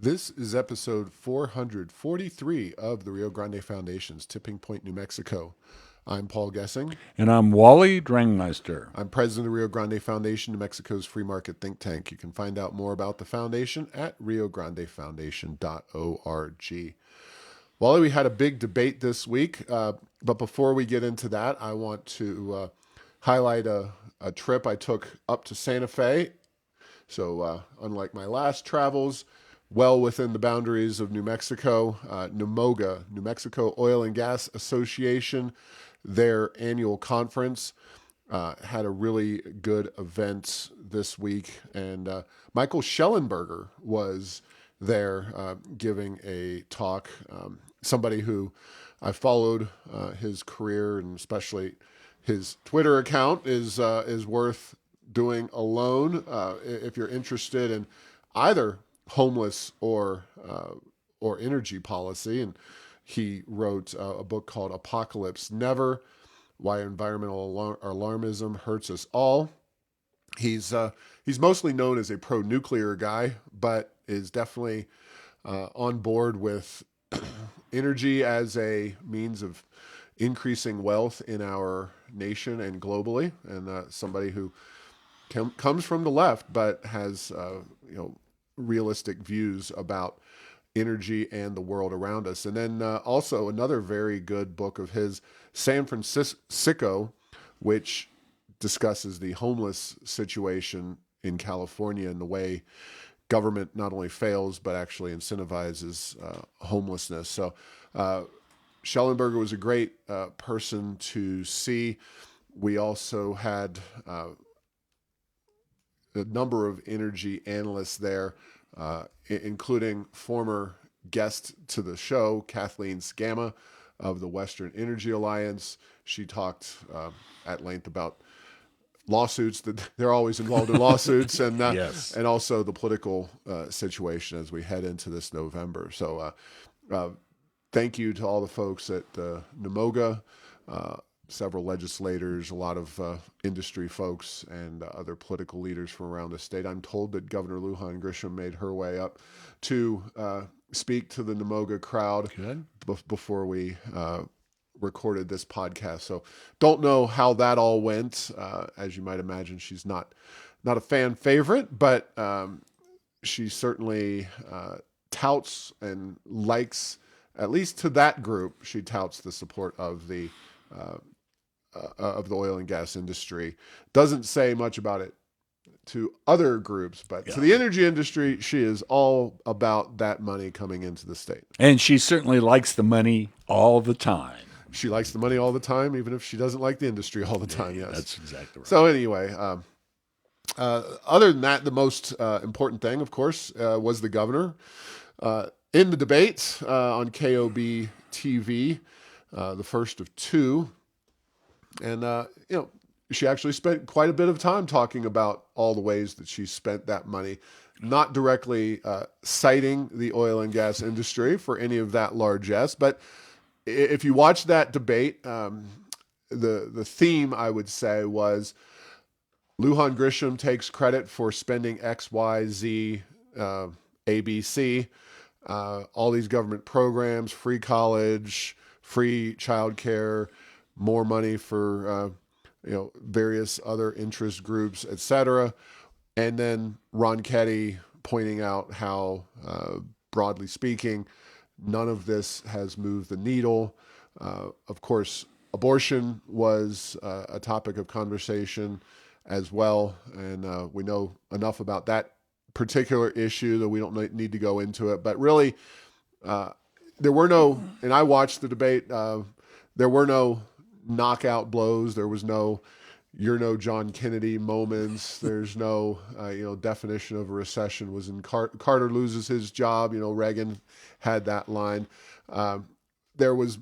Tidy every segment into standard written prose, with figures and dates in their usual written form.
This is episode 443 of the Rio Grande Foundation's Tipping Point, New Mexico. I'm Paul Gessing. And I'm Wally Drangmeister. I'm president of the Rio Grande Foundation, New Mexico's free market think tank. You can find out more about the foundation at riograndefoundation.org. Wally, we had a big debate this week, but before we get into that, I want to highlight a trip I took up to Santa Fe. So unlike my last travels, well within the boundaries of New Mexico, NEMOGA, New Mexico Oil and Gas Association, their annual conference, had a really good event this week. And Michael Schellenberger was there giving a talk, somebody who I followed his career, and especially his Twitter account is worth doing alone if you're interested in either homeless or energy policy. And he wrote a book called Apocalypse Never: Why Environmental Alarmism Hurts Us All. He's mostly known as a pro-nuclear guy, but is definitely on board with energy as a means of increasing wealth in our nation and globally, and somebody who comes from the left but has realistic views about energy and the world around us. And then also another very good book of his, San Francisco, which discusses the homeless situation in California and the way government not only fails but actually incentivizes homelessness. So Schellenberger was a great person to see. We also had a number of energy analysts there, including former guest to the show, Kathleen Scamma of the Western Energy Alliance. She talked at length about lawsuits, that they're always involved in lawsuits, and Yes. and also the political situation as we head into this November. So thank you to all the folks at NEMOGA, several legislators, a lot of industry folks, and other political leaders from around the state. I'm told that Governor Lujan Grisham made her way up to speak to the NEMOGA crowd before we recorded this podcast. So don't know how that all went. As you might imagine, she's not a fan favorite, but she certainly touts and likes, at least to that group, she touts the support of the oil and gas industry. Doesn't say much about it to other groups, but to the energy industry, she is all about that money coming into the state. And she certainly likes the money all the time. She likes the money all the time, even if she doesn't like the industry all the time. Yes, that's exactly right. So anyway, other than that, the most important thing, of course, was the governor in the debate on KOB TV, the first of two. And, she actually spent quite a bit of time talking about all the ways that she spent that money, not directly citing the oil and gas industry for any of that largesse. But if you watch that debate, the theme, I would say, was Lujan Grisham takes credit for spending X, Y, Z, ABC, all these government programs, free college, free childcare, more money for various other interest groups, etc. And then Ronchetti pointing out how, broadly speaking, none of this has moved the needle. Of course, abortion was a topic of conversation as well, and we know enough about that particular issue that we don't need to go into it. But really, there were no, and I watched the debate, there were no knockout blows. There was no "you're no John Kennedy" moments. There's no definition of a recession was in Carter loses his job. Reagan had that line. There was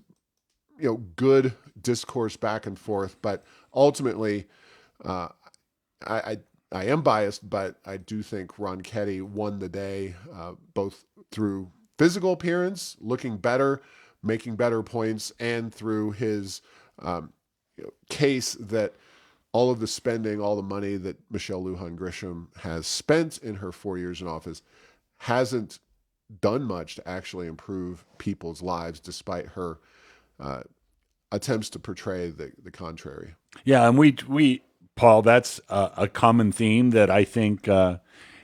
good discourse back and forth, but ultimately I am biased, but I do think Ronchetti won the day, both through physical appearance, looking better, making better points, and through his case that all of the spending, all the money that Michelle Lujan Grisham has spent in her 4 years in office hasn't done much to actually improve people's lives, despite her attempts to portray the contrary. Yeah, and we Paul, that's a common theme that I think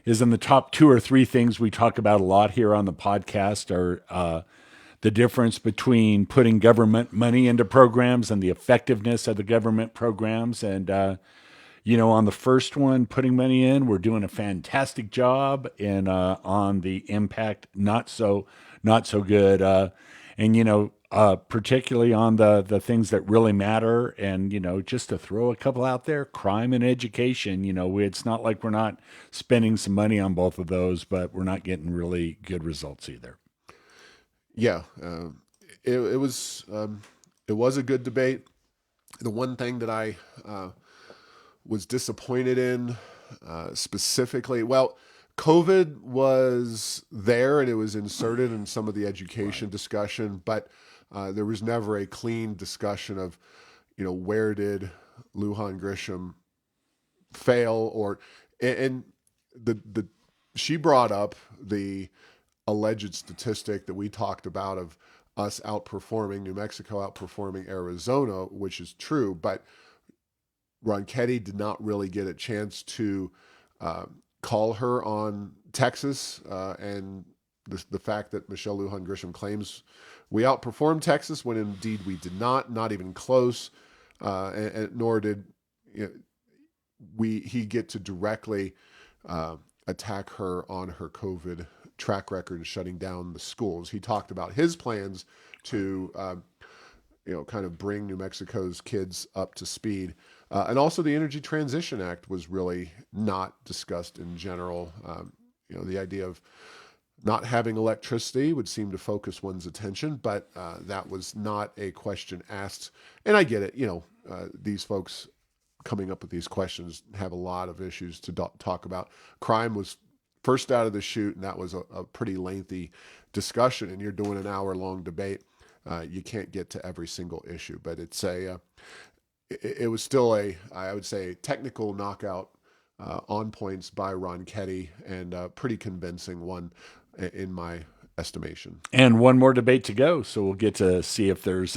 is in the top two or three things we talk about a lot here on the podcast are the difference between putting government money into programs and the effectiveness of the government programs. And on the first one, putting money in, we're doing a fantastic job, and on the impact, not so good. Particularly on the things that really matter. And, just to throw a couple out there, crime and education, it's not like we're not spending some money on both of those, but we're not getting really good results either. Yeah, it was a good debate. The one thing that I was disappointed in specifically, well, COVID was there and it was inserted in some of the education discussion, but there was never a clean discussion of, where did Lujan Grisham fail, or and the she brought up the alleged statistic that we talked about of us outperforming New Mexico, outperforming Arizona, which is true, but Ronchetti did not really get a chance to call her on Texas and the fact that Michelle Lujan Grisham claims we outperformed Texas when indeed we did not even close, and nor did he get to directly attack her on her COVID track record and shutting down the schools. He talked about his plans to kind of bring New Mexico's kids up to speed. And also the Energy Transition Act was really not discussed in general. The idea of not having electricity would seem to focus one's attention, but that was not a question asked. And I get it, these folks coming up with these questions have a lot of issues to talk about. Crime was first out of the chute, and that was a pretty lengthy discussion, and you're doing an hour-long debate. You can't get to every single issue, but it was still I would say, technical knockout on points by Ronchetti, and a pretty convincing one in my estimation. And one more debate to go, so we'll get to see if there's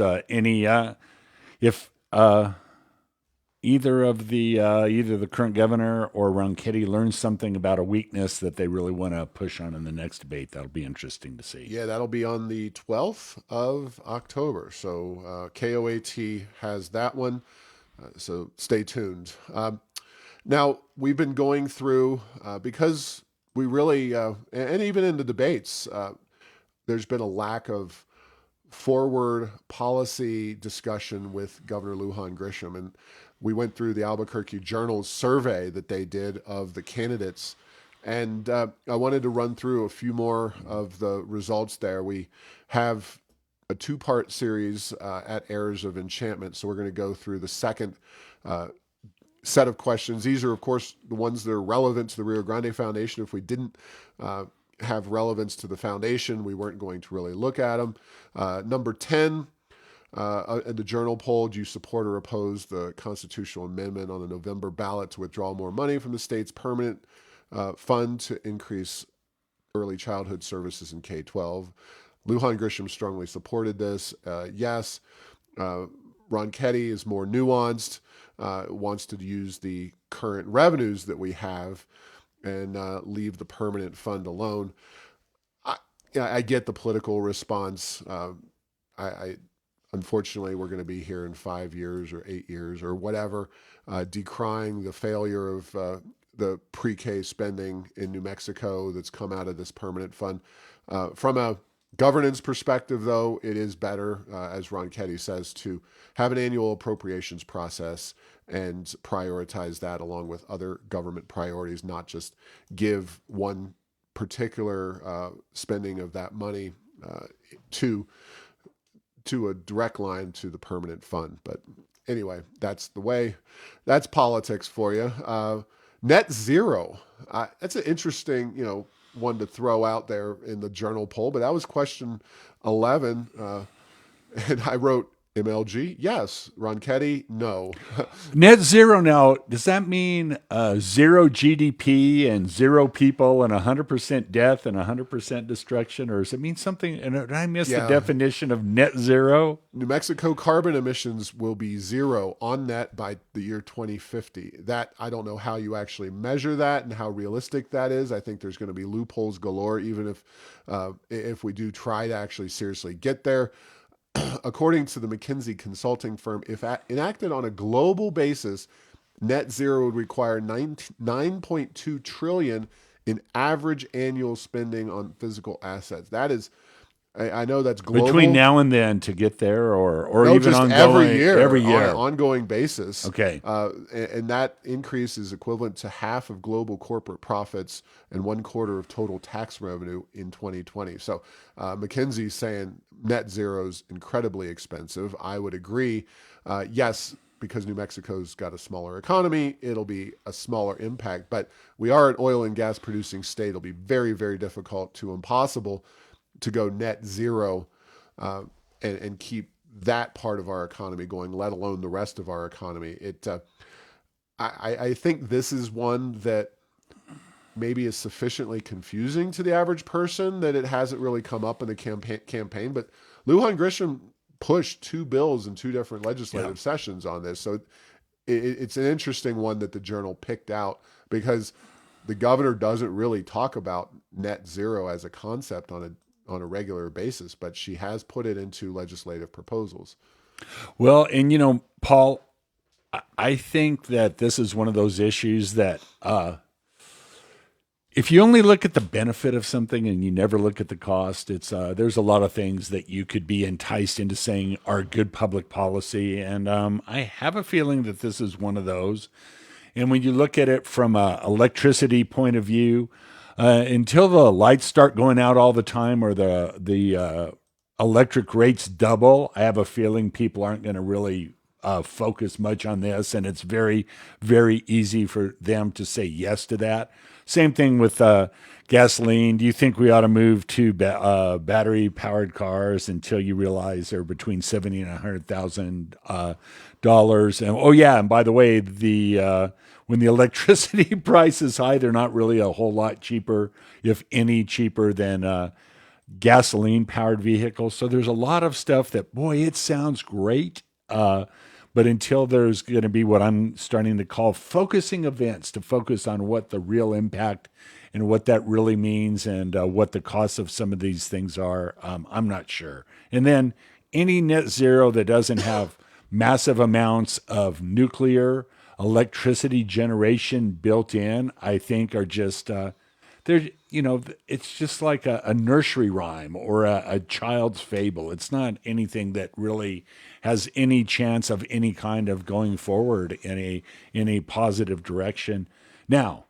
if either the current governor or Ronchetti learns something about a weakness that they really want to push on in the next debate. That'll be interesting to see. Yeah, that'll be on the 12th of October. So KOAT has that one. So stay tuned. Now, we've been going through, because we really, and even in the debates, there's been a lack of forward policy discussion with Governor Lujan Grisham. And we went through the Albuquerque Journal's survey that they did of the candidates. And I wanted to run through a few more of the results there. We have a two-part series at Heirs of Enchantment. So we're going to go through the second set of questions. These are, of course, the ones that are relevant to the Rio Grande Foundation. If we didn't have relevance to the foundation, we weren't going to really look at them. Number 10, in the Journal poll, do you support or oppose the constitutional amendment on the November ballot to withdraw more money from the state's permanent fund to increase early childhood services in K-12? Lujan Grisham strongly supported this. Yes. Ronchetti is more nuanced, wants to use the current revenues that we have and leave the permanent fund alone. I get the political response. Unfortunately, we're going to be here in 5 years or 8 years or whatever, decrying the failure of the pre-K spending in New Mexico that's come out of this permanent fund. From a governance perspective, though, it is better, as Ronchetti says, to have an annual appropriations process and prioritize that along with other government priorities, not just give one particular spending of that money to a direct line to the permanent fund. But anyway, that's the way. That's politics for you. Net zero. That's an interesting, one to throw out there in the Journal poll, but that was question 11. And I wrote, MLG, yes. Ronchetti, no. Net zero now, does that mean zero GDP and zero people and 100% death and 100% destruction? Or does it mean something? And did I miss the Yeah. definition of net zero? New Mexico carbon emissions will be zero on net by the year 2050. That, I don't know how you actually measure that and how realistic that is. I think there's going to be loopholes galore, even if we do try to actually seriously get there. According to the McKinsey consulting firm, if enacted on a global basis, net zero would require 9.2 trillion in average annual spending on physical assets. That is, I know that's Between global. now and then to get there, or No, even just every ongoing year every on an year? ongoing basis. Okay. And that increase is equivalent to half of global corporate profits and 1/4 of total tax revenue in 2020. So McKinsey's saying net zero is incredibly expensive. I would agree. Yes, because New Mexico's got a smaller economy, it'll be a smaller impact. But we are an oil and gas producing state. It'll be very, very difficult to impossible to go net zero uh, and keep that part of our economy going, let alone the rest of our economy. I think this is one that maybe is sufficiently confusing to the average person that it hasn't really come up in the campaign. But Lujan Grisham pushed two bills in two different Yeah. legislative sessions on this. So it's an interesting one that the Journal picked out because the governor doesn't really talk about net zero as a concept on a regular basis, but she has put it into legislative proposals. Well, and Paul, I think that this is one of those issues that if you only look at the benefit of something and you never look at the cost, it's there's a lot of things that you could be enticed into saying are good public policy, and I have a feeling that this is one of those. And when you look at it from a electricity point of view, until the lights start going out all the time or the electric rates double, I have a feeling people aren't going to really focus much on this, and it's very, very easy for them to say yes to that. Same thing with gasoline. Do you think we ought to move to battery powered cars until you realize they're between $70 and $100,000? And oh yeah, and by the way, the when the electricity price is high, they're not really a whole lot cheaper, if any cheaper than gasoline powered vehicles. So there's a lot of stuff that, boy, it sounds great. But until there's going to be what I'm starting to call focusing events to focus on what the real impact and what that really means and what the costs of some of these things are, I'm not sure. And then any net zero that doesn't have massive amounts of nuclear electricity generation built in, I think are just they're it's just like a nursery rhyme or a child's fable. It's not anything that really has any chance of any kind of going forward in a positive direction. Now,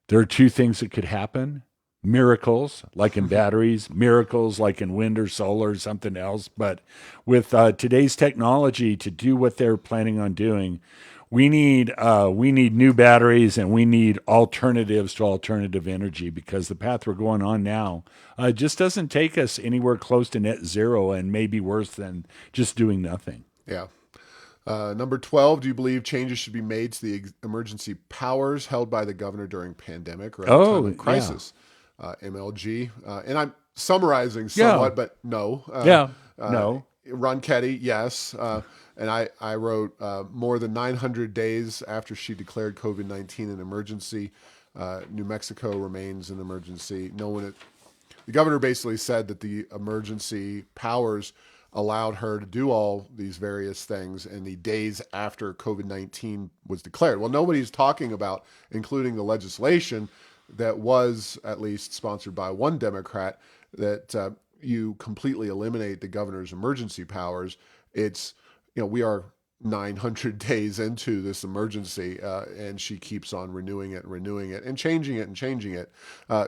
there are two things that could happen: miracles like in batteries, miracles like in wind or solar or something else. But with today's technology to do what they're planning on doing, we need new batteries, and we need alternatives to alternative energy, because the path we're going on now just doesn't take us anywhere close to net zero, and maybe worse than just doing nothing. Yeah. Number 12, do you believe changes should be made to the emergency powers held by the governor during pandemic or at a time Oh of yeah, crisis? MLG. And I'm summarizing yeah, somewhat, but no. yeah. No, Ronchetti, yes. And I wrote more than 900 days after she declared COVID-19 an emergency. New Mexico remains an emergency. The governor basically said that the emergency powers allowed her to do all these various things in the days after COVID-19 was declared. Well, nobody's talking about including the legislation that was at least sponsored by one Democrat that you completely eliminate the governor's emergency powers. It's, we are 900 days into this emergency, and she keeps on renewing it, and changing it and changing it.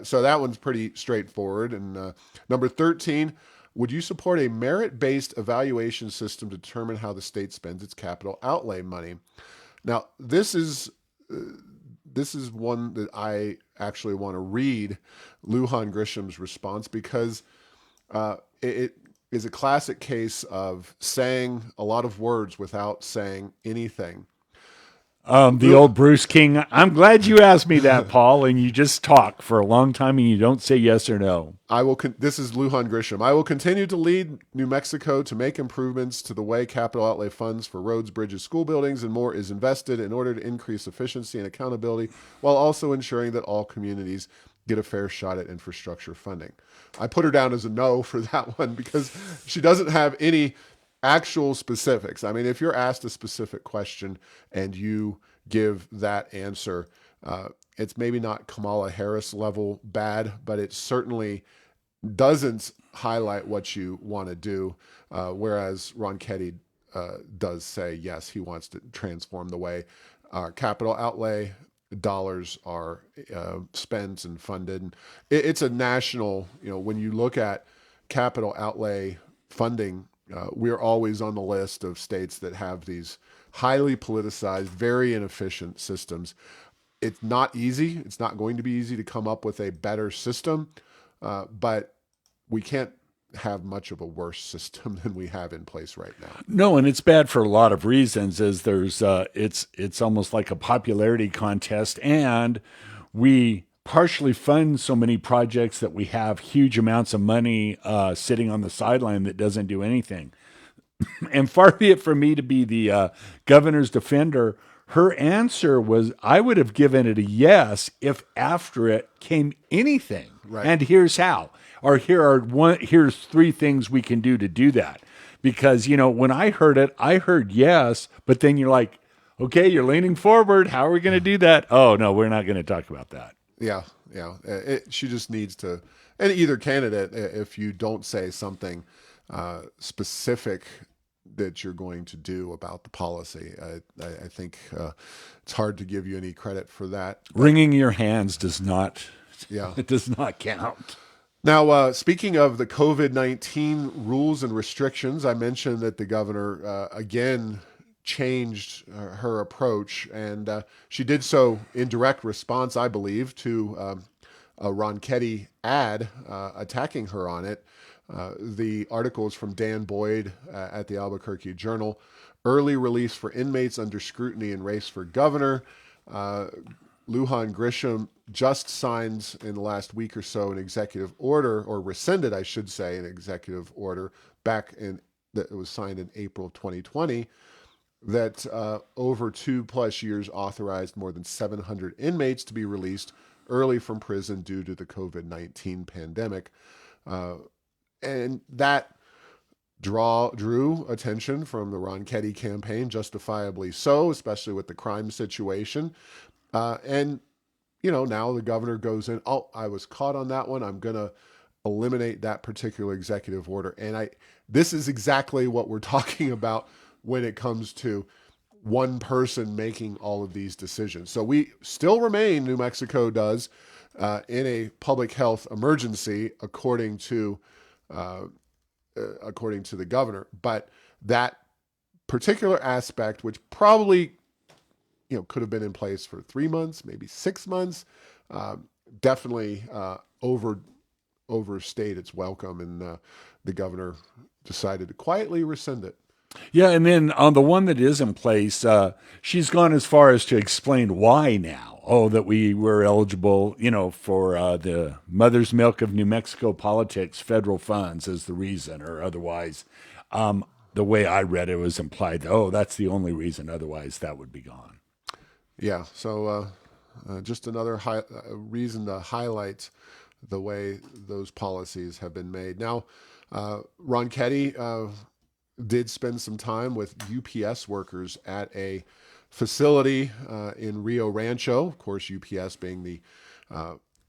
So that one's pretty straightforward. And number 13, would you support a merit-based evaluation system to determine how the state spends its capital outlay money? Now, this is one that I actually want to read Lujan Grisham's response, because it is a classic case of saying a lot of words without saying anything. The old Bruce King. I'm glad you asked me that, Paul, and you just talk for a long time and you don't say yes or no. This is Lujan Grisham. I will continue to lead New Mexico to make improvements to the way capital outlay funds for roads, bridges, school buildings, and more is invested in order to increase efficiency and accountability, while also ensuring that all communities get a fair shot at infrastructure funding. I put her down as a no for that one because she doesn't have any actual specifics. I mean, if you're asked a specific question and you give that answer, it's maybe not Kamala Harris level bad, but it certainly doesn't highlight what you want to do. Whereas Ronchetti does say, yes, he wants to transform the way our capital outlay dollars are spent and funded. It's a national, when you look at capital outlay funding, we're always on the list of states that have these highly politicized, very inefficient systems. It's not easy. It's not going to be easy to come up with a better system, but we can't have much of a worse system than we have in place right now. No, and it's bad for a lot of reasons. As there's, it's almost like a popularity contest, and we partially fund so many projects that we have huge amounts of money sitting on the sideline that doesn't do anything. And far be it from me to be the governor's defender. Her answer was, I would have given it a yes if after it came anything. Right. And here's how. Or here's three things we can do that. Because, when I heard it, I heard yes, but then you're like, okay, you're leaning forward. How are we going to do that? Oh, no, we're not going to talk about that. Yeah. She just needs to, and either candidate, if you don't say something specific that you're going to do about the policy, I think it's hard to give you any credit for that. Wringing your hands does not. Yeah, it does not count. Now, speaking of the COVID-19 rules and restrictions, I mentioned that the governor again changed her approach, and she did so in direct response, I believe, to a Ronchetti ad attacking her on it. The article is from Dan Boyd at the Albuquerque Journal. Early release for inmates under scrutiny in race for governor. Lujan Grisham just signed in the last week or so an executive order, or rescinded, I should say, an executive order that it was signed in April of 2020, that over 2+ years authorized more than 700 inmates to be released early from prison due to the COVID-19 pandemic. And that drew attention from the Ronchetti campaign, justifiably so, especially with the crime situation. And, now the governor goes in, I was caught on that one. I'm going to eliminate that particular executive order. And this is exactly what we're talking about when it comes to one person making all of these decisions. So we still remain, New Mexico does, in a public health emergency, according to the governor. But that particular aspect, which probably could have been in place for 3 months, maybe 6 months, definitely overstayed its welcome, and the governor decided to quietly rescind it. Yeah, and then on the one that is in place, she's gone as far as to explain why now. Oh, that we were eligible, for the mother's milk of New Mexico politics, federal funds as the reason, or otherwise. The way I read it was implied, that's the only reason. Otherwise, that would be gone. Yeah, so just another reason to highlight the way those policies have been made. Now, Ronchetti did spend some time with UPS workers at a facility in Rio Rancho. Of course, UPS being the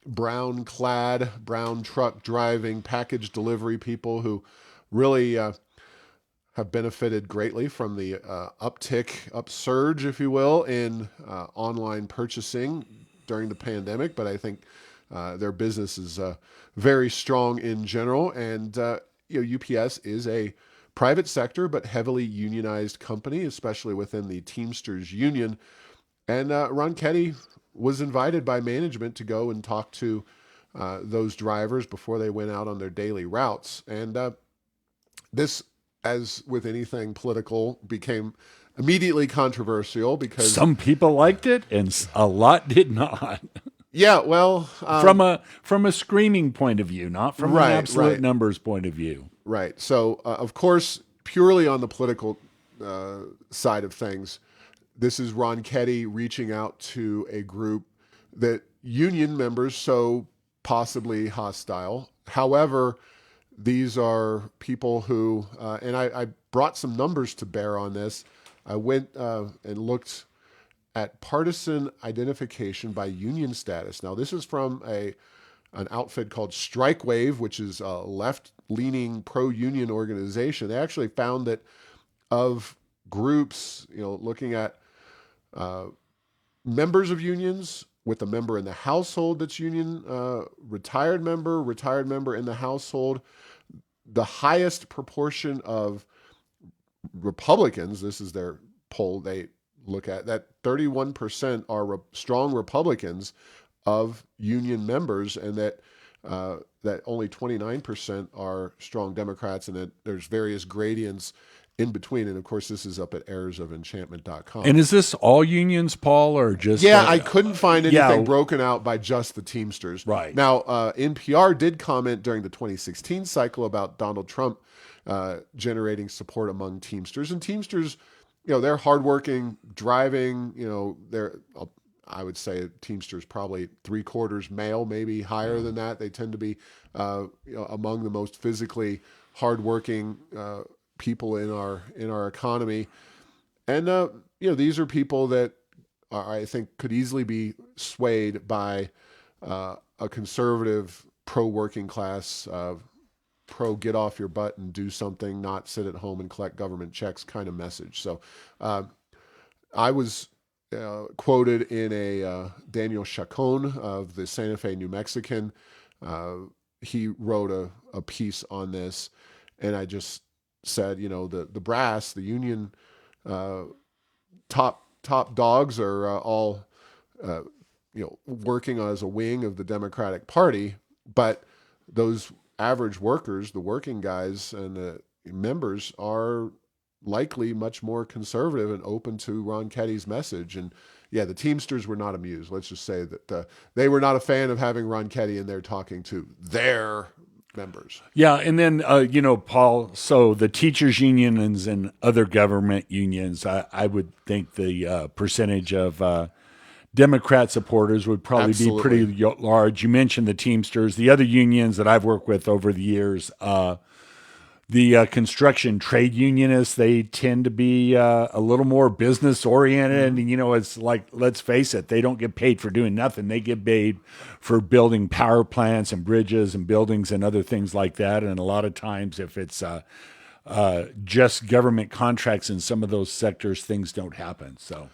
brown-clad, brown truck driving package delivery people who really have benefited greatly from the upsurge, if you will, in online purchasing during the pandemic. But I think their business is very strong in general. And UPS is a private sector but heavily unionized company, especially within the Teamsters Union. And Ronchetti was invited by management to go and talk to those drivers before they went out on their daily routes. And This, as with anything political, became immediately controversial because, Some people liked it, and a lot did not. yeah, well, From a screaming point of view, not from an right, absolute right, numbers point of view. right. So, of course, purely on the political side of things, this is Ronchetti reaching out to a group that union members so possibly hostile. However, these are people who, and I brought some numbers to bear on this. I went and looked at partisan identification by union status. Now, this is from an outfit called Strike Wave, which is a left-leaning pro-union organization. They actually found that of groups, looking at members of unions with a member in the household that's union, retired member in the household, the highest proportion of Republicans, this is their poll they look at, that 31% are strong Republicans of union members, and that that only 29% are strong Democrats, and that there's various gradients in between. And of course, this is up at errorsoфenchantment.com. And is this all unions, Paul, or just? Yeah, I couldn't find anything Yeah. broken out by just the Teamsters. Right. Now, NPR did comment during the 2016 cycle about Donald Trump generating support among Teamsters. And Teamsters, they're hardworking, driving, they're, I would say Teamsters probably 3/4 male, maybe higher than that. They tend to be among the most physically hardworking people in our economy. And, these are people that I think could easily be swayed by a conservative, pro-working class, pro get off your butt and do something, not sit at home and collect government checks kind of message. So I was quoted in a Daniel Chacon of the Santa Fe New Mexican. He wrote a piece on this, and I just said, the brass, the union top dogs are all working as a wing of the Democratic Party, but those average workers, the working guys and the members, are likely much more conservative and open to Ronchetti's message. And yeah, the Teamsters were not amused. Let's just say that they were not a fan of having Ronchetti in there talking to their members. Yeah, and then Paul. So the teachers' unions and other government unions, I would think the percentage of Democrat supporters would probably Absolutely. be pretty large. You mentioned the Teamsters. The other unions that I've worked with over the years, the construction trade unionists, they tend to be a little more business oriented. And, it's like, let's face it, they don't get paid for doing nothing. They get paid for building power plants and bridges and buildings and other things like that. And a lot of times, if it's just government contracts in some of those sectors, things don't happen. So,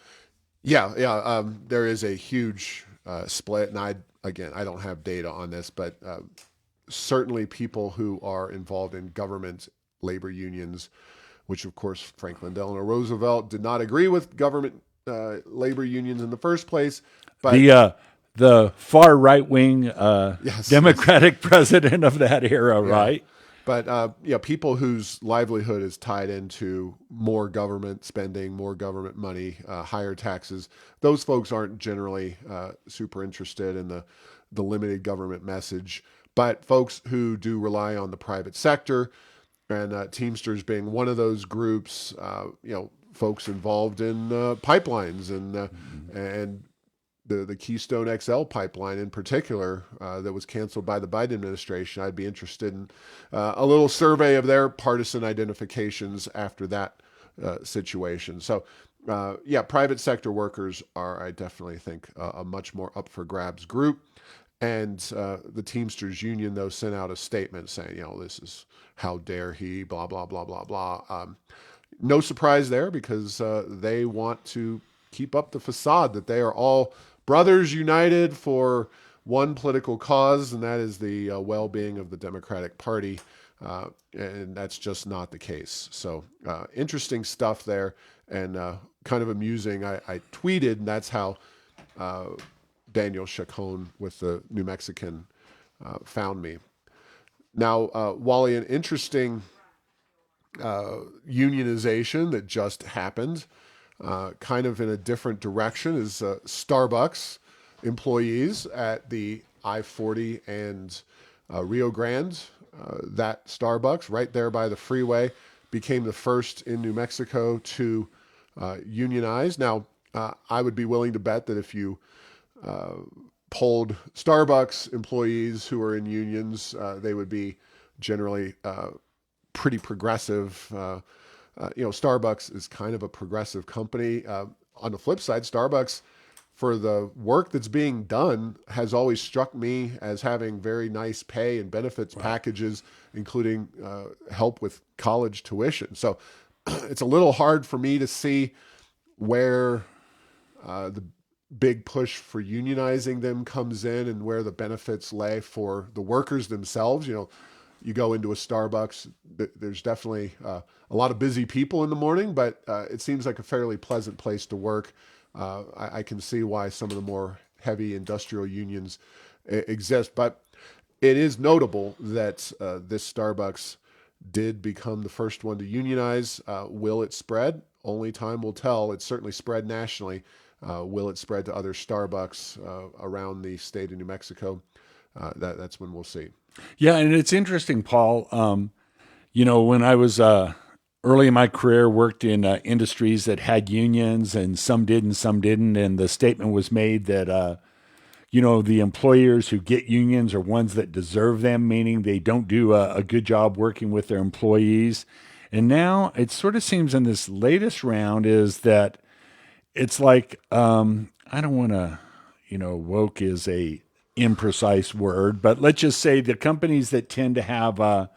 yeah. There is a huge split, and I don't have data on this, but certainly people who are involved in government labor unions, which of course Franklin Delano Roosevelt did not agree with government labor unions in the first place. But the far right wing Yes, Democratic president of that era, right? But people whose livelihood is tied into more government spending, more government money, higher taxes, those folks aren't generally super interested in the limited government message. But folks who do rely on the private sector, and Teamsters being one of those groups, folks involved in pipelines and the Keystone XL pipeline in particular, that was canceled by the Biden administration. I'd be interested in a little survey of their partisan identifications after that situation. So, private sector workers are, I definitely think, a much more up for grabs group. And the Teamsters Union, though, sent out a statement saying, this is how dare he, blah, blah, blah, blah, blah. No surprise there, because they want to keep up the facade that they are all brothers united for one political cause, and that is the well-being of the Democratic Party. And that's just not the case. So interesting stuff there, and kind of amusing. I tweeted, and that's how Daniel Chacon with the New Mexican found me. Now, Wally, an interesting unionization that just happened, kind of in a different direction, is Starbucks employees at the I-40 and Rio Grande. That Starbucks, right there by the freeway, became the first in New Mexico to unionize. Now, I would be willing to bet that if you polled Starbucks employees who are in unions, they would be generally pretty progressive. Starbucks is kind of a progressive company. On the flip side, Starbucks, for the work that's being done, has always struck me as having very nice pay and benefits packages, including help with college tuition. So it's a little hard for me to see where the big push for unionizing them comes in and where the benefits lay for the workers themselves. You go into a Starbucks, there's definitely a lot of busy people in the morning, but it seems like a fairly pleasant place to work. I can see why some of the more heavy industrial unions exist, but it is notable that this Starbucks did become the first one to unionize. Will it spread? Only time will tell. It's certainly spread nationally. Will it spread to other Starbucks around the state of New Mexico? That's when we'll see. Yeah, and it's interesting, Paul. When I was early in my career, worked in industries that had unions, and some did and some didn't. And the statement was made that the employers who get unions are ones that deserve them, meaning they don't do a good job working with their employees. And now it sort of seems in this latest round is that it's like I don't want to, woke is a imprecise word, but let's just say the companies that tend to have a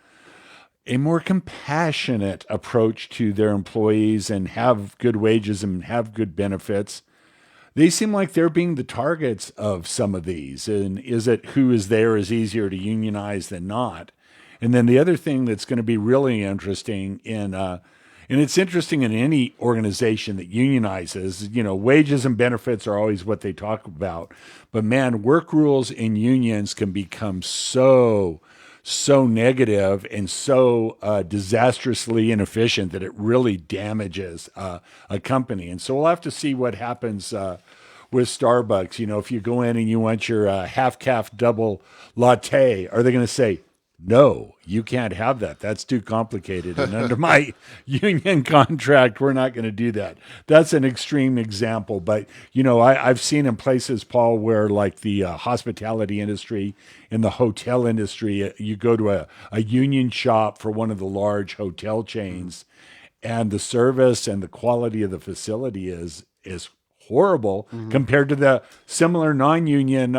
more compassionate approach to their employees and have good wages and have good benefits, they seem like they're being the targets of some of these. And is it who is there is easier to unionize than not? And then the other thing that's going to be really interesting and it's interesting in any organization that unionizes, wages and benefits are always what they talk about. But man, work rules in unions can become so negative and so disastrously inefficient that it really damages a company. And so we'll have to see what happens with Starbucks. If you go in and you want your half-calf double latte, are they going to say, no, you can't have that. That's too complicated. And under my union contract, we're not going to do that. That's an extreme example. But, I've seen in places, Paul, where like the hospitality industry and the hotel industry, you go to a union shop for one of the large hotel chains, and the service and the quality of the facility is horrible compared to the similar non-union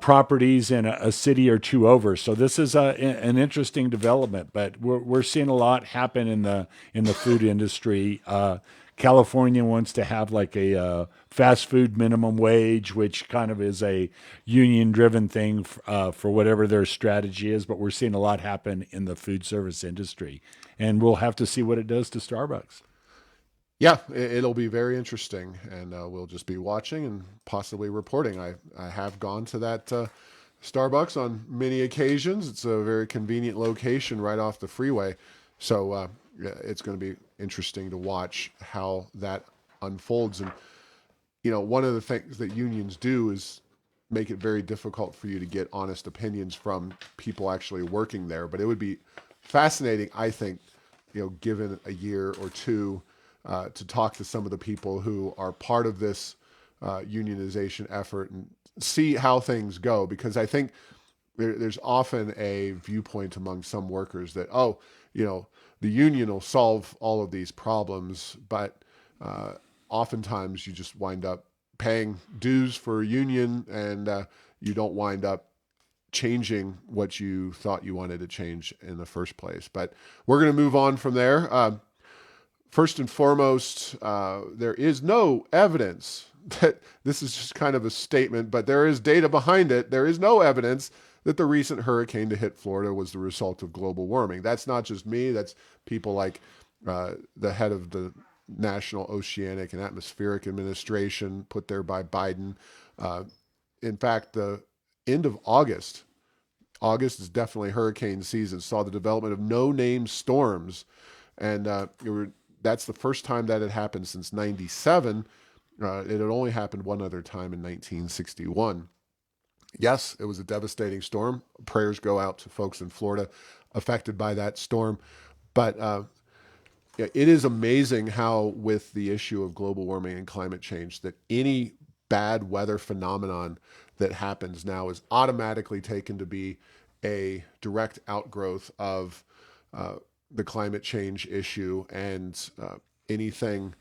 properties in a city or two over. So this is an interesting development, but we're seeing a lot happen in the food industry. California wants to have like a fast food minimum wage, which kind of is a union-driven thing for whatever their strategy is. But we're seeing a lot happen in the food service industry, and we'll have to see what it does to Starbucks. Yeah, it'll be very interesting, and we'll just be watching and possibly reporting. I have gone to that Starbucks on many occasions. It's a very convenient location right off the freeway. So yeah, it's going to be interesting to watch how that unfolds. And, one of the things that unions do is make it very difficult for you to get honest opinions from people actually working there. But it would be fascinating, I think, given a year or two, to talk to some of the people who are part of this unionization effort and see how things go. Because I think there's often a viewpoint among some workers that, the union will solve all of these problems, but oftentimes you just wind up paying dues for a union, and you don't wind up changing what you thought you wanted to change in the first place. But we're going to move on from there. First and foremost, there is no evidence that this is just kind of a statement, but there is data behind it. There is no evidence that the recent hurricane to hit Florida was the result of global warming. That's not just me. That's people like the head of the National Oceanic and Atmospheric Administration, put there by Biden. In fact, the end of August, August is definitely hurricane season. Saw the development of no-name storms, and that's the first time that had happened since '97. It had only happened one other time in 1961. Yes, it was a devastating storm. Prayers go out to folks in Florida affected by that storm. But yeah, it is amazing how, with the issue of global warming and climate change, that any bad weather phenomenon that happens now is automatically taken to be a direct outgrowth of the climate change issue. And anything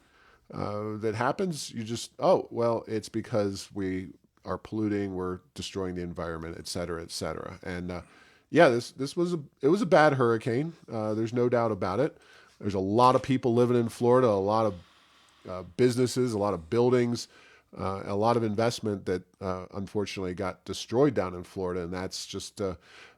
that happens, you just, oh, well, it's because we are polluting, we're destroying the environment, et cetera, et cetera. And yeah, this was it was a bad hurricane. There's no doubt about it. There's a lot of people living in Florida, a lot of businesses, a lot of buildings, a lot of investment that unfortunately got destroyed down in Florida, and that's just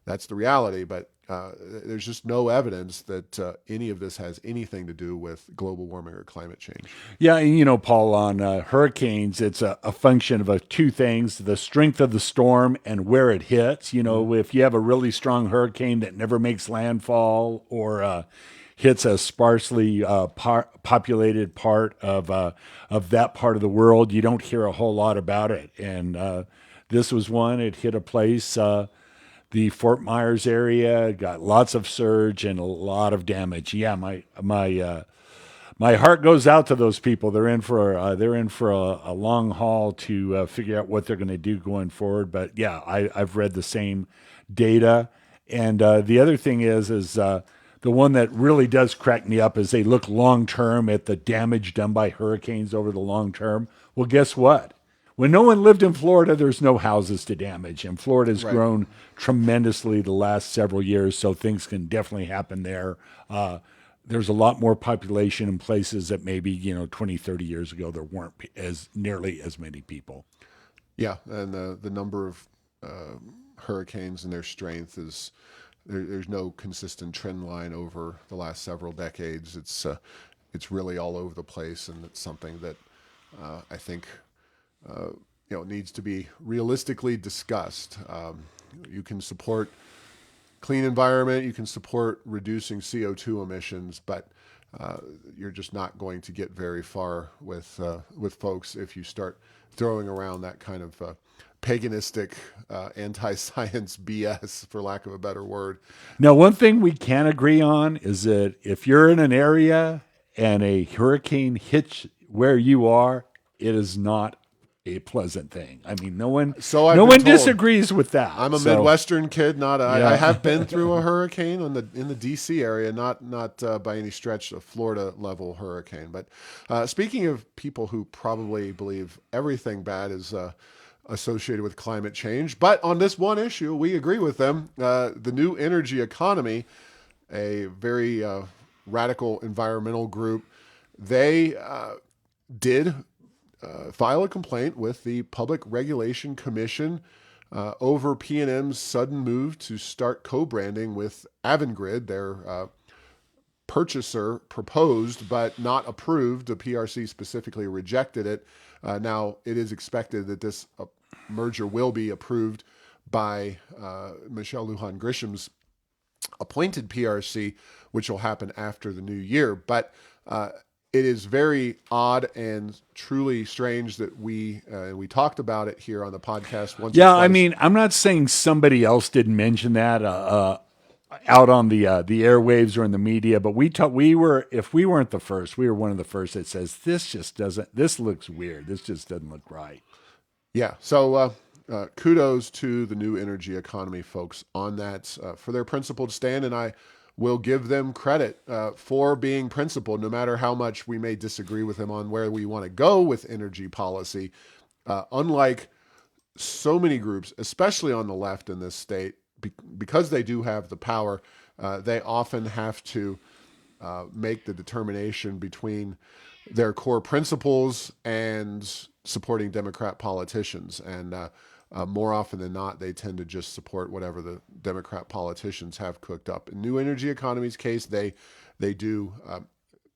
that's the reality. But there's just no evidence that any of this has anything to do with global warming or climate change. Yeah, and Paul, on hurricanes, it's a function of two things: the strength of the storm and where it hits. If you have a really strong hurricane that never makes landfall or hits a sparsely populated part of that part of the world, you don't hear a whole lot about it. And this was one. It hit a place, the Fort Myers area, got lots of surge and a lot of damage. Yeah, my heart goes out to those people. They're in for a long haul to figure out what they're going to do going forward. But yeah, I've read the same data. And the other thing is the one that really does crack me up is they look long term at the damage done by hurricanes over the long term. Well, guess what? When no one lived in Florida, there's no houses to damage. And Florida's grown tremendously the last several years, so things can definitely happen there. There's a lot more population in places that maybe, 20, 30 years ago, there weren't nearly as many people. Yeah, and the number of hurricanes and their strength is there's no consistent trend line over the last several decades. It's really all over the place, and it's something that I think needs to be realistically discussed. You can support clean environment, you can support reducing CO2 emissions, but you're just not going to get very far with folks if you start throwing around that kind of paganistic, anti-science BS, for lack of a better word. Now, one thing we can agree on is that if you're in an area and a hurricane hits where you are, it is not a pleasant thing. I mean, no one disagrees with that. I'm a Midwestern kid. I have been through a hurricane in the DC area, not by any stretch a Florida level hurricane. But speaking of people who probably believe everything bad is associated with climate change, but on this one issue, we agree with them. The New Energy Economy, a very radical environmental group, they did file a complaint with the Public Regulation Commission over PNM's sudden move to start co-branding with Avangrid. Their purchaser proposed but not approved. The PRC specifically rejected it. Now, it is expected that this merger will be approved by Michelle Lujan Grisham's appointed PRC, which will happen after the new year. But it is very odd and truly strange that we talked about it here on the podcast once. Yeah, I mean, I'm not saying somebody else didn't mention that out on the airwaves or in the media, but if we weren't the first, we were one of the first that says this looks weird. This just doesn't look right. Yeah. So kudos to the New Energy Economy folks on that for their principled stand, and I will give them credit for being principled, no matter how much we may disagree with them on where we want to go with energy policy. Unlike so many groups, especially on the left in this state, because they do have the power, they often have to make the determination between their core principles and supporting Democrat politicians. And more often than not, they tend to just support whatever the Democrat politicians have cooked up. In New Energy Economy's case, they do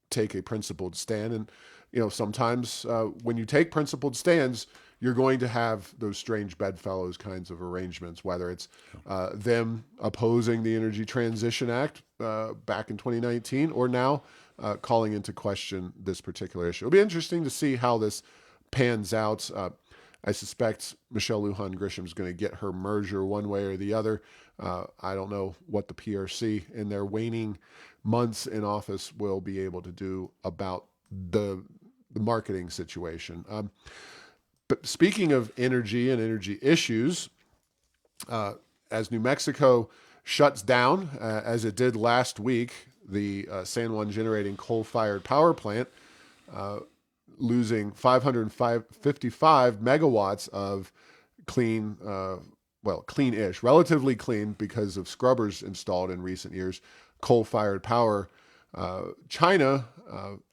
take a principled stand. And, sometimes when you take principled stands, you're going to have those strange bedfellows kinds of arrangements, whether it's them opposing the Energy Transition Act back in 2019 or now calling into question this particular issue. It'll be interesting to see how this pans out. I suspect Michelle Lujan Grisham is going to get her merger one way or the other. I don't know what the PRC in their waning months in office will be able to do about the marketing situation. But speaking of energy and energy issues, as New Mexico shuts down, as it did last week, the San Juan generating coal-fired power plant, losing 555 megawatts of clean, clean-ish, relatively clean because of scrubbers installed in recent years, coal-fired power. China,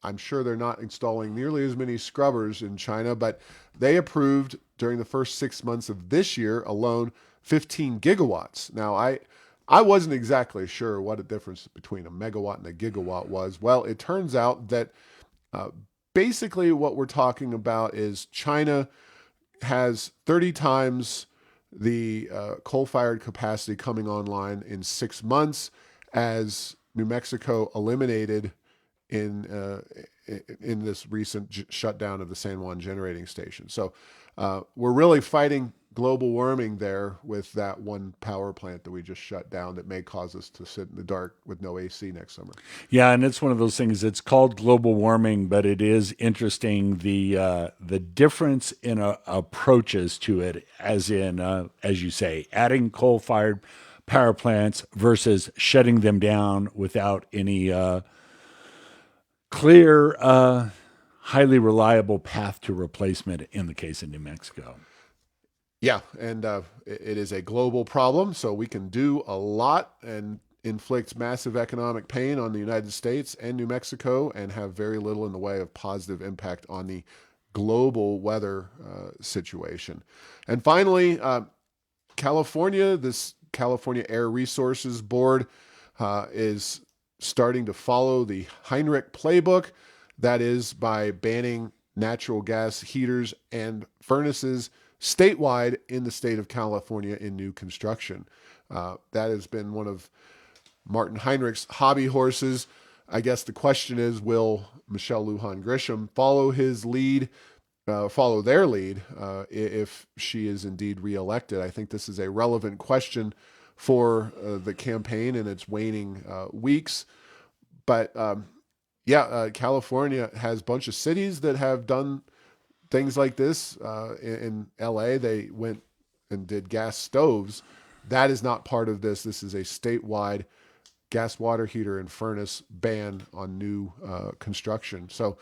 I'm sure they're not installing nearly as many scrubbers in China, but they approved during the first 6 months of this year alone 15 gigawatts. Now, I wasn't exactly sure what the difference between a megawatt and a gigawatt was. Well, it turns out that basically what we're talking about is China has 30 times the coal-fired capacity coming online in 6 months as New Mexico eliminated in this recent shutdown of the San Juan generating station. So we're really fighting global warming there with that one power plant that we just shut down that may cause us to sit in the dark with no AC next summer. Yeah, and it's one of those things. It's called global warming, but it is interesting the difference in approaches to it, as in as you say, adding coal-fired power plants versus shutting them down without any clear, highly reliable path to replacement. In the case of New Mexico. Yeah, and it is a global problem, so we can do a lot and inflict massive economic pain on the United States and New Mexico and have very little in the way of positive impact on the global weather situation. And finally, California, this California Air Resources Board is starting to follow the Heinrich playbook. That is by banning natural gas heaters and furnaces statewide in the state of California in new construction. That has been one of Martin Heinrich's hobby horses. I guess the question is, will Michelle Lujan Grisham follow his lead, follow their lead, if she is indeed reelected? I think this is a relevant question for the campaign in its waning weeks. But California has a bunch of cities that have done things like this. In LA, they went and did gas stoves. That is not part of this. This is a statewide gas, water heater, and furnace ban on new construction. So,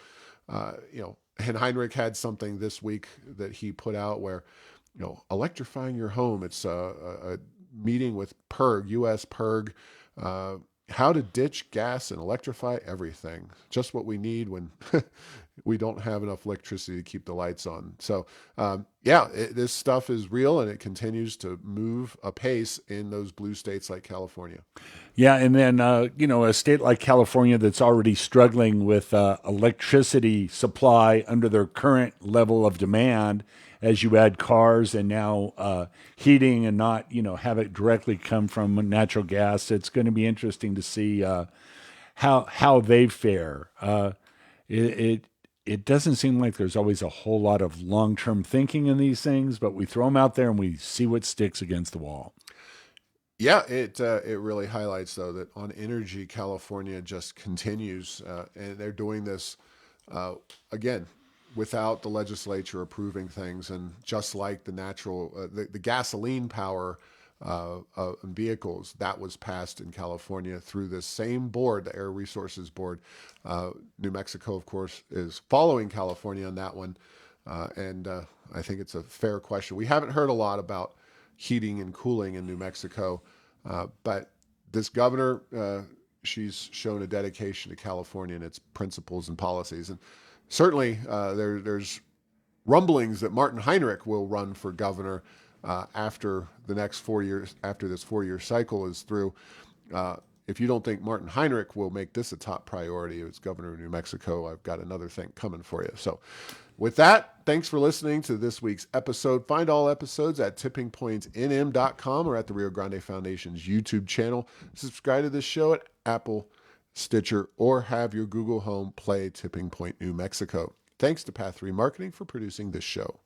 and Heinrich had something this week that he put out where, electrifying your home. It's a meeting with PERG, U.S. PERG, how to ditch gas and electrify everything. Just what we need when we don't have enough electricity to keep the lights on. So, this stuff is real, and it continues to move apace in those blue states like California. Yeah, and then a state like California that's already struggling with electricity supply under their current level of demand. As you add cars and now heating and not have it directly come from natural gas, it's going to be interesting to see how they fare. It doesn't seem like there's always a whole lot of long-term thinking in these things, but we throw them out there and we see what sticks against the wall. Yeah, it really highlights, though, that on energy, California just continues, and they're doing this, again, without the legislature approving things. And just like the the gasoline power vehicles, that was passed in California through this same board, the Air Resources Board. New Mexico, of course, is following California on that one. And I think it's a fair question. We haven't heard a lot about heating and cooling in New Mexico, but this governor, she's shown a dedication to California and its principles and policies. And certainly there's rumblings that Martin Heinrich will run for governor after the next 4 years, after this 4-year cycle is through. if you don't think Martin Heinrich will make this a top priority as governor of New Mexico, I've got another thing coming for you. So with that, thanks for listening to this week's episode. Find all episodes at tippingpointsnm.com or at the Rio Grande Foundation's YouTube channel. Subscribe to this show at Apple, Stitcher, or have your Google Home play Tipping Point New Mexico. Thanks to Path 3 Marketing for producing this show.